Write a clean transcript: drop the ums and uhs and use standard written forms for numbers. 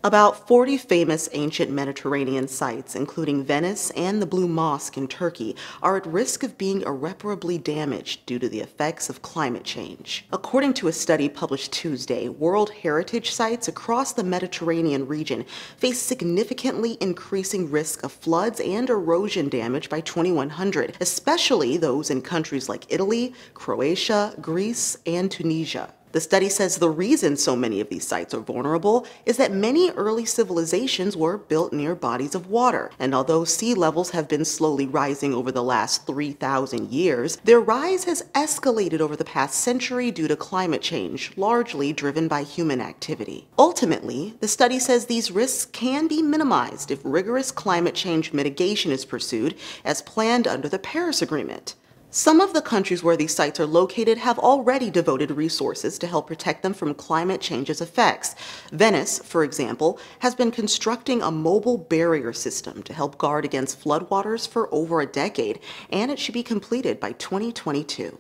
About 40 famous ancient Mediterranean sites, including Venice and the Blue Mosque in Turkey, are at risk of being irreparably damaged due to the effects of climate change. According to a study published Tuesday, World Heritage sites across the Mediterranean region face significantly increasing risk of floods and erosion damage by 2100, especially those in countries like Italy, Croatia, Greece, and Tunisia. The study says the reason so many of these sites are vulnerable is that many early civilizations were built near bodies of water, and although sea levels have been slowly rising over the last 3,000 years, their rise has escalated over the past century due to climate change, largely driven by human activity. Ultimately, the study says these risks can be minimized if rigorous climate change mitigation is pursued as planned under the Paris Agreement. Some of the countries where these sites are located have already devoted resources to help protect them from climate change's effects. Venice, for example, has been constructing a mobile barrier system to help guard against floodwaters for over a decade, and it should be completed by 2022.